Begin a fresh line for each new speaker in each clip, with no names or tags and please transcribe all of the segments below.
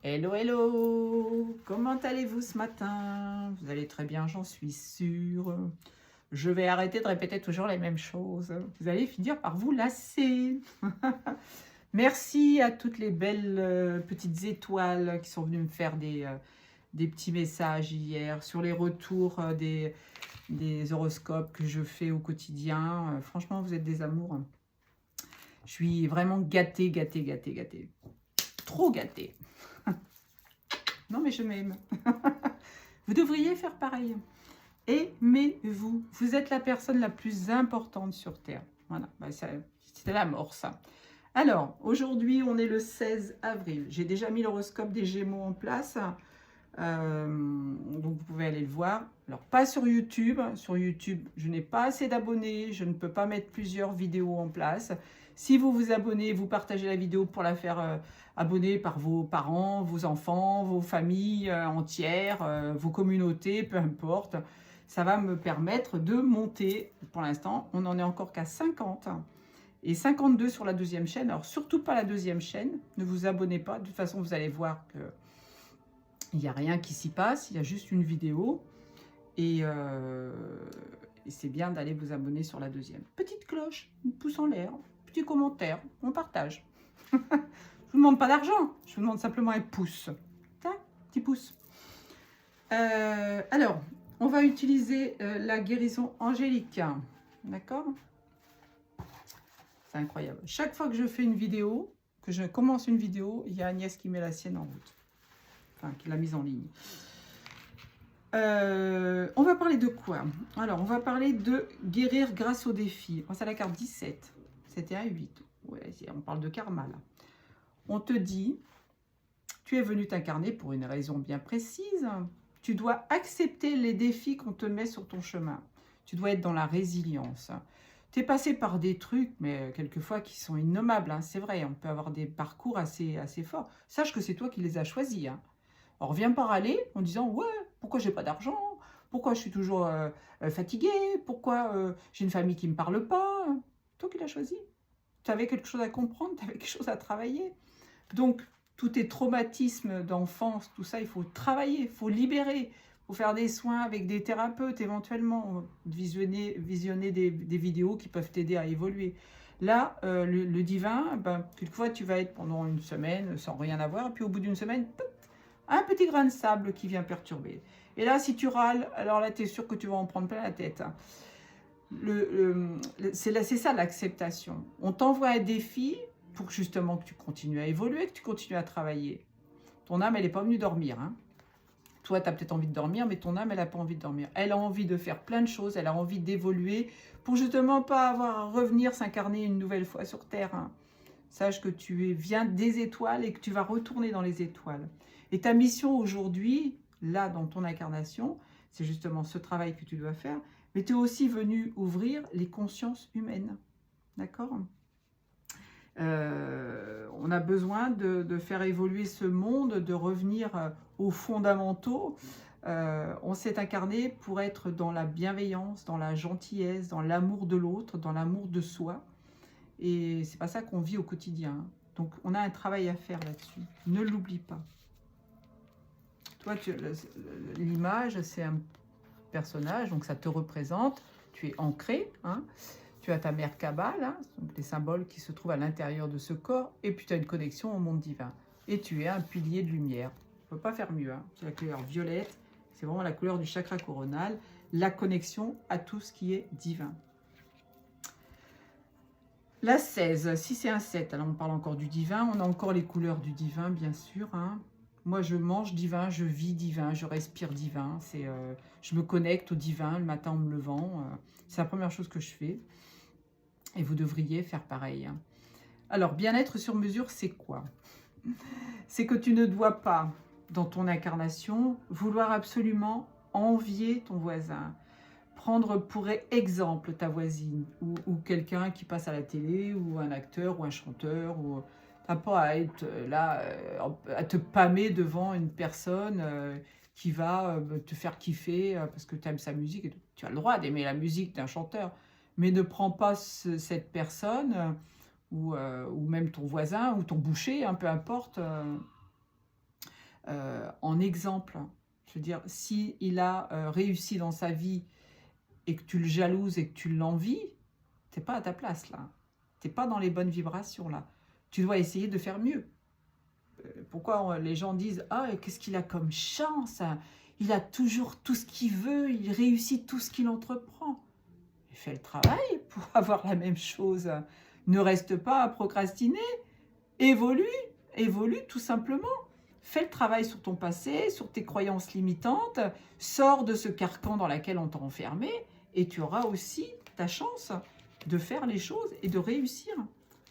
Hello, hello! Comment allez-vous ce matin? Vous allez très bien, j'en suis sûre. Je vais arrêter de répéter toujours les mêmes choses. Vous allez finir par vous lasser. Merci à toutes les belles petites étoiles qui sont venues me faire des petits messages hier sur les retours des horoscopes que je fais au quotidien. Franchement, vous êtes des amours. Je suis vraiment gâtée, gâtée, gâtée, gâtée. Trop gâtée. Non, mais je m'aime. Vous devriez faire pareil. Aimez-vous. Vous êtes la personne la plus importante sur Terre. Voilà, bah, c'est la mort, ça. Alors, aujourd'hui, on est le 16 avril. J'ai déjà mis l'horoscope des Gémeaux en place. Donc, vous pouvez aller le voir. Alors, pas sur YouTube. Sur YouTube, je n'ai pas assez d'abonnés. Je ne peux pas mettre plusieurs vidéos en place. Si vous vous abonnez, vous partagez la vidéo pour la faire abonner par vos parents, vos enfants, vos familles entières, vos communautés, peu importe. Ça va me permettre de monter. Pour l'instant, on n'en est encore qu'à 50 et 52 sur la deuxième chaîne. Alors, surtout pas la deuxième chaîne. Ne vous abonnez pas. De toute façon, vous allez voir qu'il n'y a rien qui s'y passe. Il y a juste une vidéo. Et c'est bien d'aller vous abonner sur la deuxième. Petite cloche, une pouce en l'air, petit commentaire, on partage. Je ne vous demande pas d'argent, je vous demande simplement un pouce. Tiens, petit pouce. Alors, on va utiliser la guérison angélique. D'accord? C'est incroyable. Chaque fois que je fais une vidéo, que je commence une vidéo, il y a Agnès qui met la sienne en route. Enfin, qui l'a mise en ligne. On va parler de quoi? Alors, on va parler de guérir grâce au défi. Oh, c'est la carte 17. C'était un 8. Ouais, on parle de karma, là. On te dit, tu es venu t'incarner pour une raison bien précise. Tu dois accepter les défis qu'on te met sur ton chemin. Tu dois être dans la résilience. Tu es passé par des trucs, mais quelquefois qui sont innommables. Hein, c'est vrai, on peut avoir des parcours assez forts. Sache que c'est toi qui les as choisis. Hein. Alors, viens pas râler en disant « Ouais, pourquoi j'ai pas d'argent? Pourquoi je suis toujours fatiguée? Pourquoi j'ai une famille qui me parle pas ?» Toi qui l'as choisi. Tu avais quelque chose à comprendre, tu avais quelque chose à travailler. Donc, tous tes traumatismes d'enfance, tout ça, il faut travailler, il faut libérer. Il faut faire des soins avec des thérapeutes éventuellement, visionner des vidéos qui peuvent t'aider à évoluer. Là, le divin, ben, quelquefois tu vas être pendant une semaine sans rien avoir, et puis au bout d'une semaine, un petit grain de sable qui vient perturber. Et là, si tu râles, alors là, tu es sûr que tu vas en prendre plein la tête. C'est ça l'acceptation. On t'envoie un défi pour justement que tu continues à évoluer, que tu continues à travailler. Ton âme, elle n'est pas venue dormir. Hein. Toi, tu as peut-être envie de dormir, mais ton âme, elle n'a pas envie de dormir. Elle a envie de faire plein de choses, elle a envie d'évoluer pour justement pas avoir à revenir s'incarner une nouvelle fois sur Terre. Hein. Sache que viens des étoiles et que tu vas retourner dans les étoiles. Et ta mission aujourd'hui, là, dans ton incarnation, c'est justement ce travail que tu dois faire, mais tu es aussi venu ouvrir les consciences humaines. D'accord? On a besoin de faire évoluer ce monde, de revenir aux fondamentaux. On s'est incarné pour être dans la bienveillance, dans la gentillesse, dans l'amour de l'autre, dans l'amour de soi. Et c'est pas ça qu'on vit au quotidien. Donc, on a un travail à faire là-dessus. Ne l'oublie pas. Toi, l'image, c'est un personnage, donc ça te représente. Tu es ancré. Hein. Tu as ta mère Kabbale, hein, donc les symboles qui se trouvent à l'intérieur de ce corps. Et puis, tu as une connexion au monde divin. Et tu es un pilier de lumière. On ne peut pas faire mieux. Hein. C'est la couleur violette. C'est vraiment la couleur du chakra coronal. La connexion à tout ce qui est divin. La 16, si c'est un 7, alors on parle encore du divin, on a encore les couleurs du divin, bien sûr. Hein. Moi, je mange divin, je vis divin, je respire divin. Je me connecte au divin le matin en me levant. C'est la première chose que je fais. Et vous devriez faire pareil. Hein. Alors, bien-être sur mesure, c'est quoi? C'est que tu ne dois pas, dans ton incarnation, vouloir absolument envier ton voisin. Prendre pour exemple ta voisine ou quelqu'un qui passe à la télé ou un acteur ou un chanteur. Tu n'as pas à être là, à te pâmer devant une personne qui va te faire kiffer parce que tu aimes sa musique. Et tout. Tu as le droit d'aimer la musique d'un chanteur, mais ne prends pas cette personne ou même ton voisin ou ton boucher, hein, peu importe. en exemple. Je veux dire, s'il a réussi dans sa vie et que tu le jalouses et que tu l'envies, tu n'es pas à ta place là. Tu n'es pas dans les bonnes vibrations là. Tu dois essayer de faire mieux. Pourquoi les gens disent « Ah, qu'est-ce qu'il a comme chance, hein. Il a toujours tout ce qu'il veut, il réussit tout ce qu'il entreprend. » Fais le travail pour avoir la même chose. Ne reste pas à procrastiner. Évolue tout simplement. Fais le travail sur ton passé, sur tes croyances limitantes. Sors de ce carcan dans lequel on t'a enfermé et tu auras aussi ta chance de faire les choses et de réussir.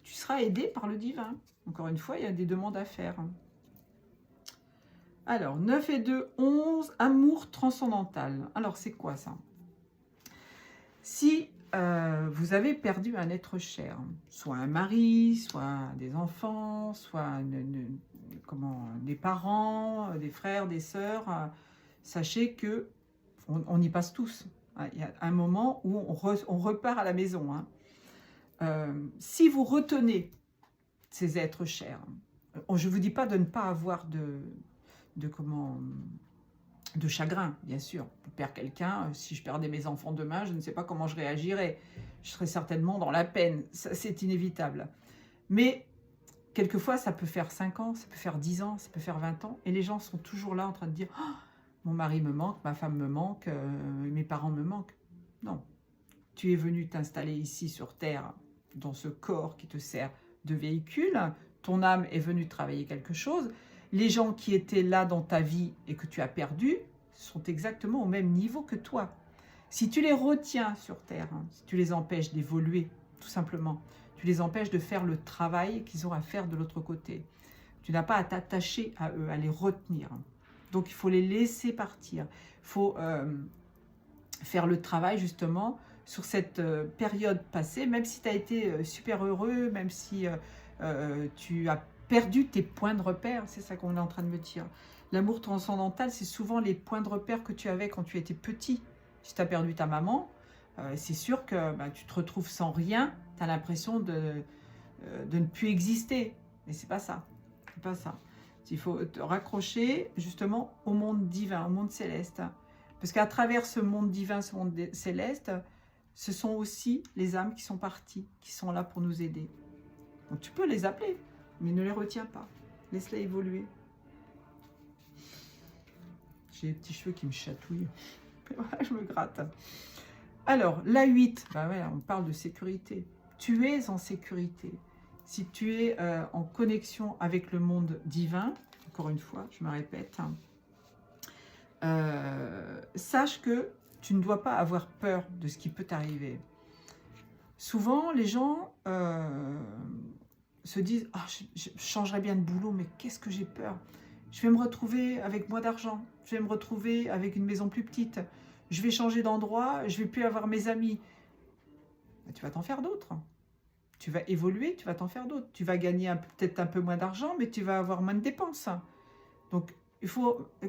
Tu seras aidé par le divin. Encore une fois, il y a des demandes à faire. Alors, 9 et 2, 11, amour transcendantal. Alors, c'est quoi ça? Si vous avez perdu un être cher, soit un mari, soit des enfants, soit des parents, des frères, des sœurs, sachez que on y passe tous. Il y a un moment où on repart à la maison. Si vous retenez ces êtres chers, je ne vous dis pas de ne pas avoir de chagrin, bien sûr. Je perds quelqu'un, si je perdais mes enfants demain, je ne sais pas comment je réagirais. Je serais certainement dans la peine, c'est inévitable. Mais quelquefois, ça peut faire 5 ans, ça peut faire 10 ans, ça peut faire 20 ans, et les gens sont toujours là en train de dire oh, « Mon mari me manque, ma femme me manque, mes parents me manquent. » Non, tu es venu t'installer ici sur Terre, dans ce corps qui te sert de véhicule, ton âme est venue travailler quelque chose. Les gens qui étaient là dans ta vie et que tu as perdu sont exactement au même niveau que toi. Si tu les retiens sur Terre, si tu les empêches d'évoluer, tout simplement, tu les empêches de faire le travail qu'ils ont à faire de l'autre côté. Tu n'as pas à t'attacher à eux, à les retenir. Donc, il faut les laisser partir. Il faut faire le travail, justement, sur cette période passée, même si tu as été super heureux, même si tu as perdu tes points de repère, c'est ça qu'on est en train de me dire. L'amour transcendantal, c'est souvent les points de repère que tu avais quand tu étais petit. Si tu as perdu ta maman, c'est sûr que tu te retrouves sans rien, tu as l'impression de ne plus exister. Mais c'est pas ça. C'est pas ça. Il faut te raccrocher justement au monde divin, au monde céleste. Parce qu'à travers ce monde divin, ce monde céleste, ce sont aussi les âmes qui sont parties, qui sont là pour nous aider. Donc tu peux les appeler, mais ne les retiens pas. Laisse-les évoluer. J'ai les petits cheveux qui me chatouillent. Voilà, je me gratte. Alors, la 8, ouais, on parle de sécurité. Tu es en sécurité. Si tu es en connexion avec le monde divin, encore une fois, je me répète, sache que tu ne dois pas avoir peur de ce qui peut t'arriver. Souvent, les gens se disent « Ah, je changerais bien de boulot, mais qu'est-ce que j'ai peur. Je vais me retrouver avec moins d'argent. Je vais me retrouver avec une maison plus petite. Je vais changer d'endroit. Je ne vais plus avoir mes amis. » Tu vas t'en faire d'autres. Tu vas évoluer, tu vas t'en faire d'autres. Tu vas gagner peut-être un peu moins d'argent, mais tu vas avoir moins de dépenses. Donc,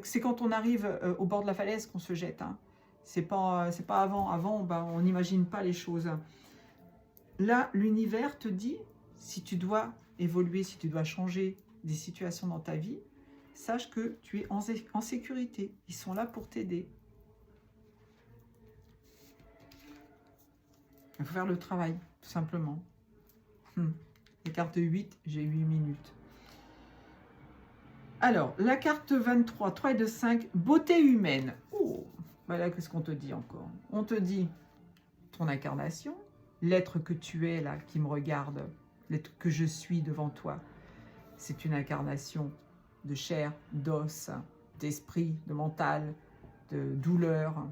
c'est quand on arrive au bord de la falaise qu'on se jette. C'est pas avant. Avant, on n'imagine pas les choses. Là, l'univers te dit, si tu dois évoluer, si tu dois changer des situations dans ta vie, sache que tu es en sécurité. Ils sont là pour t'aider. Il faut faire le travail, tout simplement. Les cartes 8, j'ai 8 minutes. Alors, la carte 23, 3 et 2, 5, beauté humaine. Oh, voilà, qu'est-ce qu'on te dit encore? On te dit ton incarnation, l'être que tu es là, qui me regarde, l'être que je suis devant toi. C'est une incarnation de chair, d'os, d'esprit, de mental, de douleur.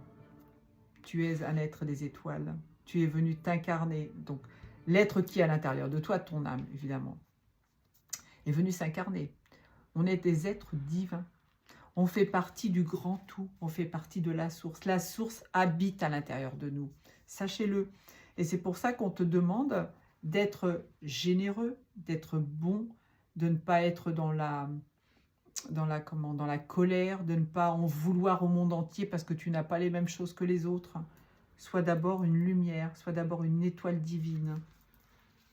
Tu es un être des étoiles. Tu es venu t'incarner. Donc, l'être qui est à l'intérieur de toi, ton âme, évidemment, est venu s'incarner. On est des êtres divins. On fait partie du grand tout. On fait partie de la source. La source habite à l'intérieur de nous. Sachez-le. Et c'est pour ça qu'on te demande d'être généreux, d'être bon, de ne pas être dans la colère, de ne pas en vouloir au monde entier parce que tu n'as pas les mêmes choses que les autres. Sois d'abord une lumière, sois d'abord une étoile divine,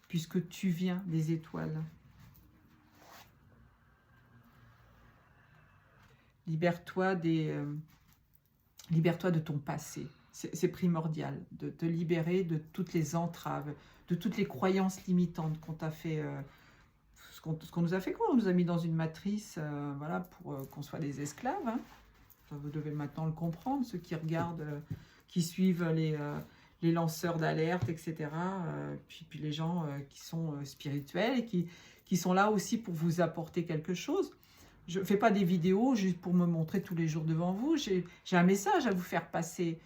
puisque tu viens des étoiles. Libère-toi libère-toi de ton passé. C'est primordial de te libérer de toutes les entraves, de toutes les croyances limitantes qu'on t'a fait, ce qu'on nous a fait quoi. On nous a mis dans une matrice, voilà, pour qu'on soit des esclaves. Hein. Vous devez maintenant le comprendre, ceux qui regardent, qui suivent les lanceurs d'alerte, etc. Puis les gens qui sont spirituels et qui sont là aussi pour vous apporter quelque chose. Je ne fais pas des vidéos juste pour me montrer tous les jours devant vous. J'ai un message à vous faire passer,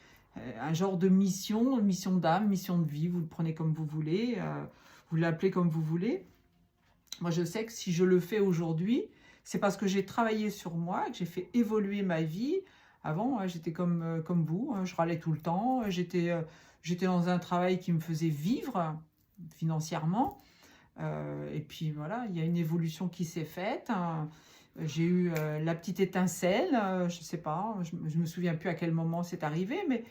un genre de mission d'âme, mission de vie. Vous le prenez comme vous voulez, vous l'appelez comme vous voulez. Moi, je sais que si je le fais aujourd'hui, c'est parce que j'ai travaillé sur moi, que j'ai fait évoluer ma vie. Avant, j'étais comme vous, je râlais tout le temps. J'étais dans un travail qui me faisait vivre financièrement. Et puis voilà, il y a une évolution qui s'est faite. J'ai eu la petite étincelle, je ne sais pas, je ne me souviens plus à quel moment c'est arrivé, mais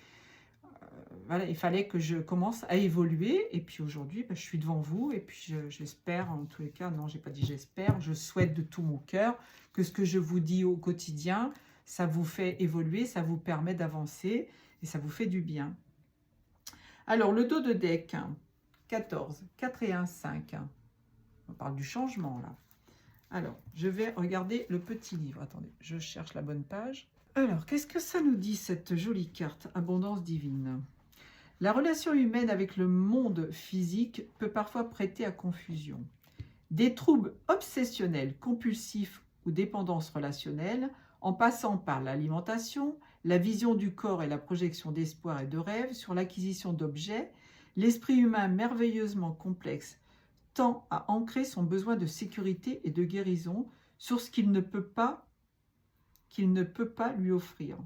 voilà, il fallait que je commence à évoluer. Et puis aujourd'hui, je suis devant vous. Et puis j'espère, en tous les cas, non, je n'ai pas dit j'espère, je souhaite de tout mon cœur que ce que je vous dis au quotidien, ça vous fait évoluer, ça vous permet d'avancer et ça vous fait du bien. Alors, le dos de deck, 14, 4 et 1, 5. On parle du changement, là. Alors, je vais regarder le petit livre. Attendez, je cherche la bonne page. Alors, qu'est-ce que ça nous dit, cette jolie carte, Abondance divine? La relation humaine avec le monde physique peut parfois prêter à confusion. Des troubles obsessionnels, compulsifs ou dépendance relationnelle, en passant par l'alimentation, la vision du corps et la projection d'espoir et de rêve sur l'acquisition d'objets, l'esprit humain merveilleusement complexe tend à ancrer son besoin de sécurité et de guérison sur ce qu'il ne peut pas lui offrir.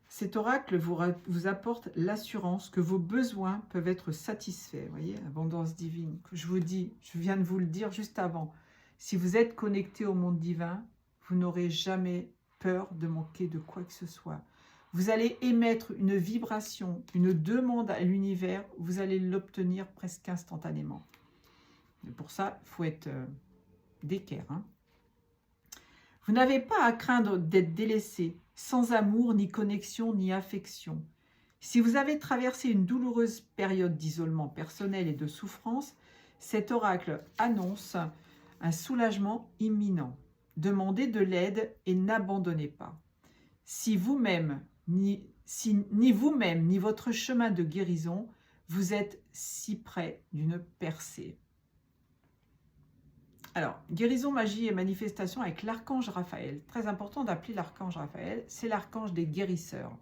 Cet oracle vous apporte l'assurance que vos besoins peuvent être satisfaits. Vous voyez, abondance divine. Je vous dis, je viens de vous le dire juste avant. Si vous êtes connecté au monde divin, vous n'aurez jamais peur de manquer de quoi que ce soit. Vous allez émettre une vibration, une demande à l'univers, vous allez l'obtenir presque instantanément. Et pour ça, il faut être d'équerre. Hein. Vous n'avez pas à craindre d'être délaissé, sans amour, ni connexion, ni affection. Si vous avez traversé une douloureuse période d'isolement personnel et de souffrance, cet oracle annonce un soulagement imminent. Demandez de l'aide et n'abandonnez pas. Si vous-même, ni vous-même, ni votre chemin de guérison, vous êtes si près d'une percée. Alors, guérison, magie et manifestation avec l'archange Raphaël. Très important d'appeler l'archange Raphaël. C'est l'archange des guérisseurs.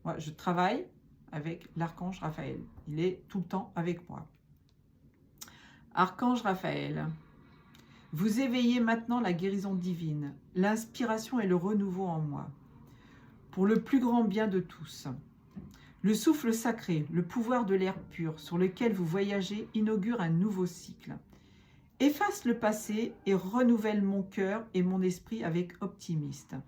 Moi, je travaille avec l'archange Raphaël. Il est tout le temps avec moi. Archange Raphaël, vous éveillez maintenant la guérison divine, l'inspiration et le renouveau en moi. Pour le plus grand bien de tous. Le souffle sacré, le pouvoir de l'air pur sur lequel vous voyagez inaugure un nouveau cycle. Efface le passé et renouvelle mon cœur et mon esprit avec optimisme.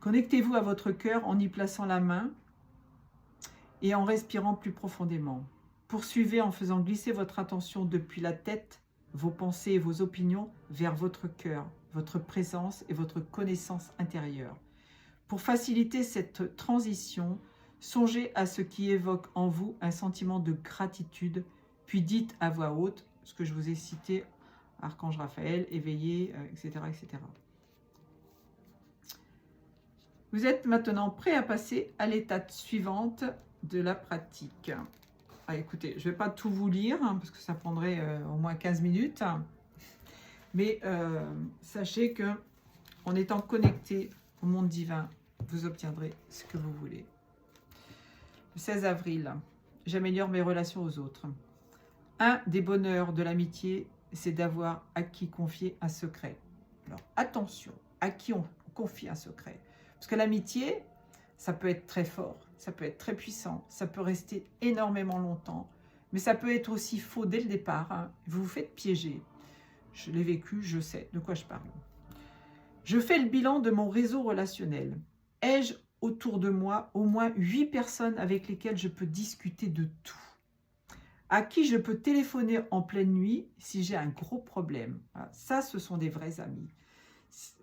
Connectez-vous à votre cœur en y plaçant la main et en respirant plus profondément. Poursuivez en faisant glisser votre attention depuis la tête, vos pensées et vos opinions vers votre cœur, votre présence et votre connaissance intérieure. Pour faciliter cette transition, songez à ce qui évoque en vous un sentiment de gratitude, puis dites à voix haute ce que je vous ai cité, Archange Raphaël, éveillé, etc., etc. Vous êtes maintenant prêt à passer à l'étape suivante de la pratique. Ah, écoutez, je ne vais pas tout vous lire, parce que ça prendrait au moins 15 minutes. Mais sachez que en étant connecté au monde divin, vous obtiendrez ce que vous voulez. Le 16 avril, j'améliore mes relations aux autres. Un des bonheurs de l'amitié, c'est d'avoir à qui confier un secret. Alors attention, à qui on confie un secret. Parce que l'amitié, ça peut être très fort, ça peut être très puissant, ça peut rester énormément longtemps, mais ça peut être aussi faux dès le départ. Hein. Vous vous faites piéger. Je l'ai vécu, je sais de quoi je parle. Je fais le bilan de mon réseau relationnel. Ai-je autour de moi au moins 8 personnes avec lesquelles je peux discuter de tout? à qui je peux téléphoner en pleine nuit si j'ai un gros problème. Voilà. Ça, ce sont des vrais amis.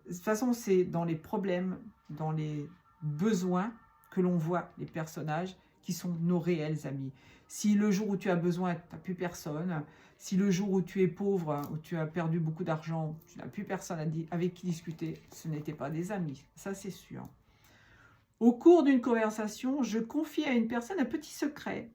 De toute façon, c'est dans les problèmes, dans les besoins que l'on voit les personnages qui sont nos réels amis. Si le jour où tu as besoin, tu n'as plus personne, si le jour où tu es pauvre, où tu as perdu beaucoup d'argent, tu n'as plus personne avec qui discuter, ce n'étaient pas des amis, ça c'est sûr. Au cours d'une conversation, je confie à une personne un petit secret.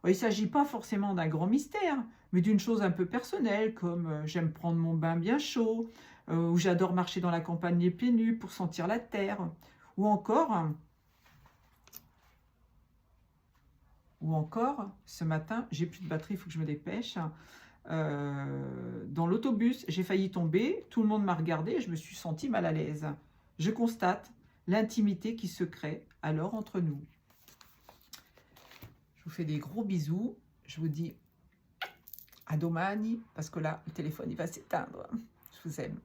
Il ne s'agit pas forcément d'un grand mystère, mais d'une chose un peu personnelle, comme j'aime prendre mon bain bien chaud, ou j'adore marcher dans la campagne les pieds nus pour sentir la terre, ou encore, ce matin, j'ai plus de batterie, il faut que je me dépêche, dans l'autobus, j'ai failli tomber, tout le monde m'a regardé et je me suis sentie mal à l'aise. Je constate l'intimité qui se crée alors entre nous. Je vous fais des gros bisous. Je vous dis à domani, parce que là, le téléphone, il va s'éteindre. Je vous aime.